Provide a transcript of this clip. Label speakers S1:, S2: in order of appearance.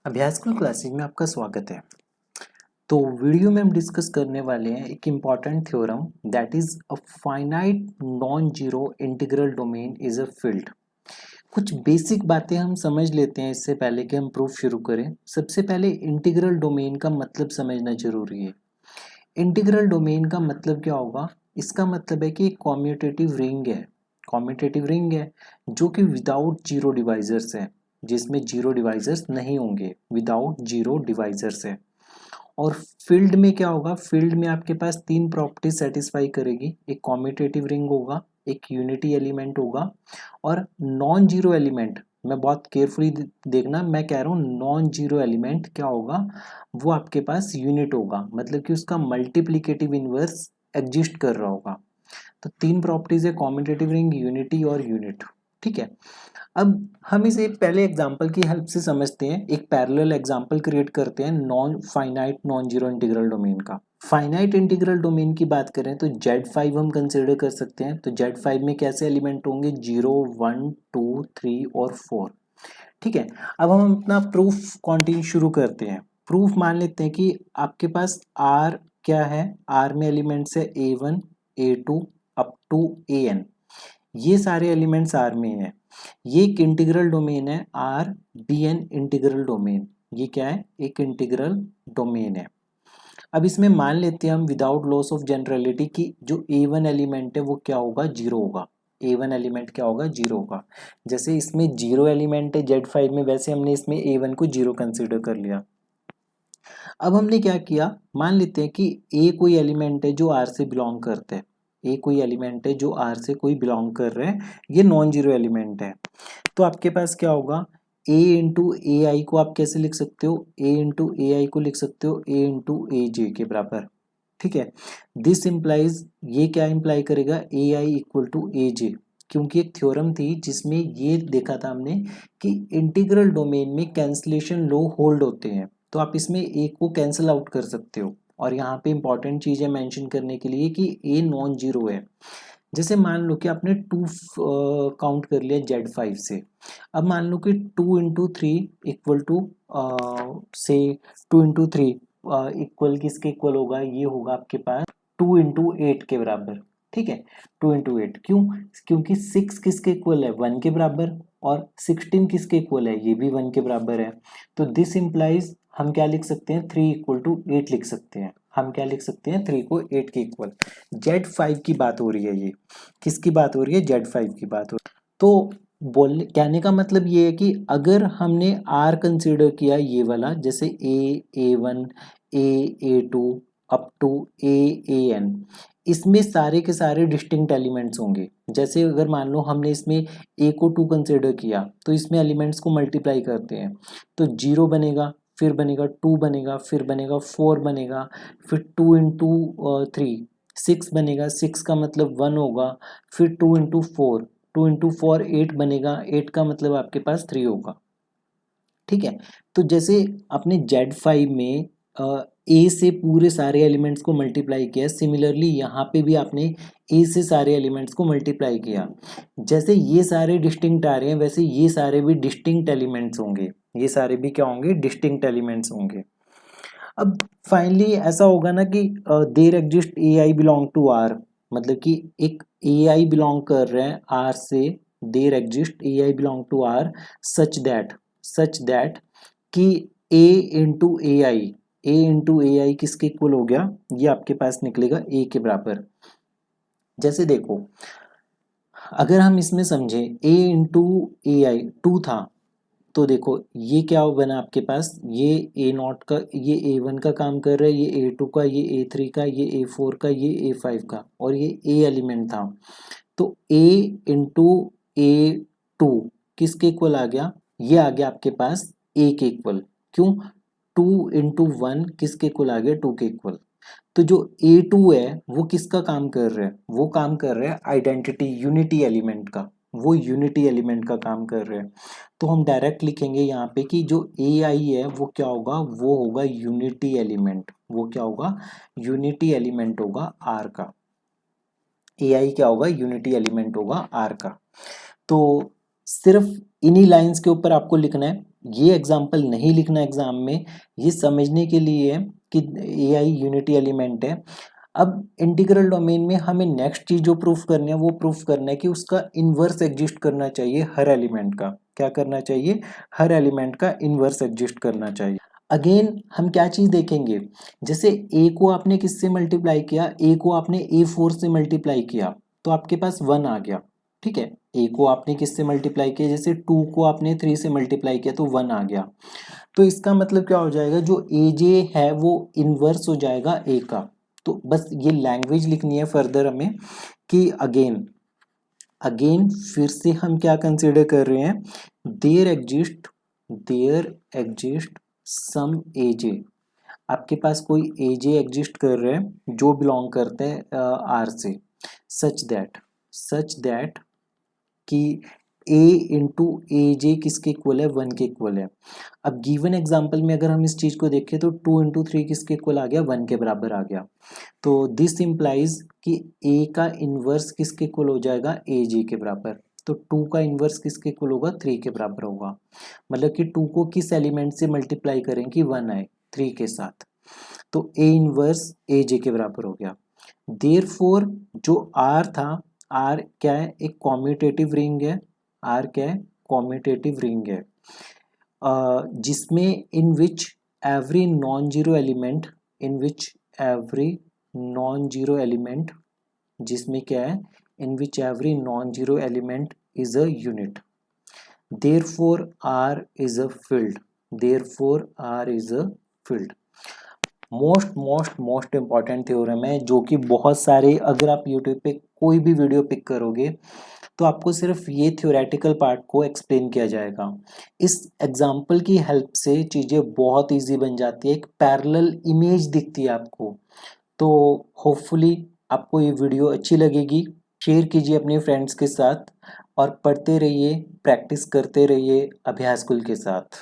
S1: अभ्यासक्रम क्लासिक में आपका स्वागत है। तो वीडियो में हम डिस्कस करने वाले हैं एक important theorem that is a finite non zero integral domain is a field. कुछ बेसिक बातें हम समझ लेते हैं इससे पहले कि हम प्रूफ शुरू करें। सबसे पहले इंटीग्रल डोमेन का मतलब समझना जरूरी है। इंटीग्रल डोमेन का मतलब क्या होगा? इसका मतलब है कि एक कॉम्यूटेटिव रिंग है। कॉम्यूटेटिव रिंग है जो कि विदाउट जीरो डिवाइजर्स है, जिसमें जीरो डिवाइजर्स नहीं होंगे, विदाउट जीरो डिवाइजर्स है। और फील्ड में क्या होगा? फील्ड में आपके पास तीन प्रॉपर्टी सेटिस्फाई करेगी। एक कॉम्यूटेटिव रिंग होगा, एक यूनिटी एलिमेंट होगा और नॉन जीरो एलिमेंट। मैं बहुत केयरफुली देखना, मैं कह रहा हूँ नॉन जीरो एलिमेंट क्या होगा? वो आपके पास यूनिट होगा, मतलब कि उसका मल्टीप्लिकेटिव इनवर्स एग्जिस्ट कर रहा होगा। तो तीन प्रॉपर्टीज है, कॉम्यूटेटिव रिंग, यूनिटी और यूनिट। ठीक है, अब हम इसे पहले एग्जांपल की हेल्प से समझते हैं। एक पैरेलल एग्जांपल क्रिएट करते हैं non finite non zero integral domain का। फाइनाइट इंटीग्रल डोमेन की बात करें तो Z5 हम कंसिडर कर सकते हैं। तो Z5 में कैसे एलिमेंट होंगे? 0 1 2 3 और 4। ठीक है, अब हम अपना प्रूफ कंटिन्यू शुरू करते हैं। प्रूफ मान लेते हैं कि आपके पास R क्या है? R में एलिमेंट्स है A1 A2 up to AN। ये सारे एलिमेंट्स आर में हैं। ये एक इंटीग्रल डोमेन है, R be an integral domain. ये क्या है? एक इंटीग्रल डोमेन है। अब इसमें मान लेते हैं हम विदाउट लॉस ऑफ जनरलिटी कि जो ए वन एलिमेंट है वो क्या होगा? जीरो होगा। ए वन एलिमेंट क्या होगा? जीरो होगा। जैसे इसमें जीरो एलिमेंट है Z5 में, वैसे हमने इसमें ए वन को जीरो कंसिडर कर लिया। अब हमने क्या किया? मान लेते हैं कि ए कोई एलिमेंट है जो आर से बिलोंग करता है। ए कोई एलिमेंट है जो आर से कोई बिलोंग कर रहे हैं, ये नॉन जीरो एलिमेंट है। तो आपके पास क्या होगा? ए इंटू ए आई को आप कैसे लिख सकते हो? ए इंटू ए आई को लिख सकते हो ए इंटू ए जे के बराबर। ठीक है, दिस इंप्लाइज, ये क्या इंप्लाई करेगा? ए आई इक्वल टू ए जे। क्योंकि एक थ्योरम थी जिसमें ये देखा था हमने कि इंटीग्रल डोमेन में कैंसलेशन लॉ होल्ड होते हैं। तो आप इसमें एक को कैंसिल आउट कर सकते हो। और यहाँ पे इंपॉर्टेंट चीज है मेंशन करने के लिए कि ए नॉन जीरो है। जैसे मान लो कि आपने टू काउंट कर लिया Z5 से। अब मान लो कि 2 × 3 इक्वल टू से 2 × 3 इक्वल किसके इक्वल होगा? ये होगा आपके पास 2 × 8 के बराबर। ठीक है, 2 × 8 क्यों? क्योंकि 6 किसके इक्वल है? 1 के बराबर। और 16 किसके इक्वल है? ये भी 1 के बराबर है। तो दिस इंप्लाइज हम क्या लिख सकते हैं? 3 = 8 लिख सकते हैं। हम क्या लिख सकते हैं? 3 को 8 के इक्वल। Z5 की बात हो रही है, ये किसकी बात हो रही है? Z5 की बात हो रही है। तो बोलने कहने का मतलब ये है कि अगर हमने R कंसीडर किया ये वाला, जैसे A1 A2 up to AN, इसमें सारे के सारे डिस्टिंक्ट एलिमेंट्स होंगे। जैसे अगर मान लो हमने इसमें A को 2 कंसीडर किया तो इसमें एलिमेंट्स को मल्टीप्लाई करते हैं तो 0 बनेगा, फिर बनेगा 2 बनेगा, फिर बनेगा 4 बनेगा, फिर 2 × 3 6 बनेगा, 6 का मतलब 1 होगा, फिर 2 × 4 8 बनेगा, 8 का मतलब आपके पास 3 होगा। ठीक है, तो जैसे आपने Z5 में ए से पूरे सारे एलिमेंट्स को मल्टीप्लाई किया, सिमिलरली यहाँ पे भी आपने ए से सारे एलिमेंट्स को मल्टीप्लाई किया। जैसे ये सारे डिस्टिंक्ट आ रहे हैं वैसे ये सारे भी डिस्टिंक्ट एलिमेंट्स होंगे। ये सारे भी क्या होंगे? डिस्टिंक्ट एलिमेंट्स होंगे। अब फाइनली ऐसा होगा ना कि there exist a I belong to R, मतलब कि एक ए आई बिलोंग कर रहे हैं आर से। There exist a I belong to R such that कि ए इंटू ए आई किसके इक्वल हो गया? ये आपके पास निकलेगा ए के बराबर। जैसे देखो, अगर हम इसमें समझे ए इंटू ए आई 2 था, तो देखो ये क्या बना आपके पास? ये ए नॉट का, ये A1 का काम कर रहा है, ये A2 का, ये A3 का, ये A4 का, ये A5 का, और ये A एलिमेंट था। तो A इंटू A2 किसके इक्वल आ गया? ये आ गया आपके पास A के इक्वल। क्यों? 2 × 1 किसके इक्वल आ गया? 2 के इक्वल। तो जो A2 है वो किसका काम कर रहा है? वो काम कर रहा है आइडेंटिटी यूनिटी एलिमेंट का। वो यूनिटी एलिमेंट का काम कर रहे हैं। तो हम डायरेक्ट लिखेंगे यहाँ पे कि जो ए आई है वो क्या होगा? वो होगा यूनिटी एलिमेंट। वो क्या होगा? यूनिटी एलिमेंट होगा आर का। ए आई क्या होगा? यूनिटी एलिमेंट होगा आर का। तो सिर्फ इन्हीं लाइंस के ऊपर आपको लिखना है। ये एग्जाम्पल नहीं लिखना एग्जाम में, ये समझने के लिए कि ए आई यूनिटी एलिमेंट है। अब इंटीग्रल डोमेन में हमें नेक्स्ट चीज जो प्रूफ करनी है वो प्रूफ करना है कि उसका इन्वर्स एग्जिस्ट करना चाहिए हर एलिमेंट का। क्या करना चाहिए? हर एलिमेंट का इन्वर्स एग्जिस्ट करना चाहिए। अगेन हम क्या चीज देखेंगे, जैसे a को आपने किससे मल्टीप्लाई किया, a को आपने a4 से मल्टीप्लाई किया तो आपके पास 1 आ गया, ठीक है। a को आपने किससे मल्टीप्लाई किया, जैसे 2 को आपने 3 से मल्टीप्लाई किया तो 1 आ गया। तो इसका मतलब क्या हो जाएगा, जो aj है वो इनवर्स हो जाएगा a का। तो बस ये लैंग्वेज लिखनी है फर्दर हमें कि अगेन फिर से हम क्या कंसिडर कर रहे हैं, देयर एग्जिस्ट सम एजे। आपके पास कोई एजे एग्जिस्ट कर रहे हैं जो बिलोंग करते हैं आर से, सच दैट कि a इंटू ए जे किसके इक्वल है, 1 के इक्वल है। अब गिवन एग्जाम्पल में अगर हम इस चीज को देखें तो 2 इंटू 3 किसके इक्वल आ गया, 1 के बराबर आ गया। तो दिस इंप्लाइज कि a का इन्वर्स किसके इक्वल हो जाएगा, ए जे के बराबर। तो 2 का इन्वर्स किसके इक्वल होगा, 3 के बराबर होगा। मतलब कि 2 को किस एलिमेंट से मल्टीप्लाई करें कि 1 आए, 3 के साथ। तो a इन्वर्स ए जे के बराबर हो गया। देयरफॉर जो r था, r क्या है, एक कॉम्यूटेटिव रिंग है। r क्या है, कॉम्यूटेटिव रिंग है जिसमें in which every non zero element जिसमें क्या है, in which every non zero element is a unit. Therefore r is a field, most important theorem है जो कि बहुत सारे, अगर आप यूट्यूब पे कोई भी वीडियो पिक करोगे तो आपको सिर्फ ये थ्योरेटिकल पार्ट को एक्सप्लेन किया जाएगा। इस एग्जाम्पल की हेल्प से चीज़ें बहुत इजी बन जाती है, एक पैरेलल इमेज दिखती है आपको। तो होपफुली आपको ये वीडियो अच्छी लगेगी, शेयर कीजिए अपने फ्रेंड्स के साथ और पढ़ते रहिए, प्रैक्टिस करते रहिए अभ्यास कुल के साथ।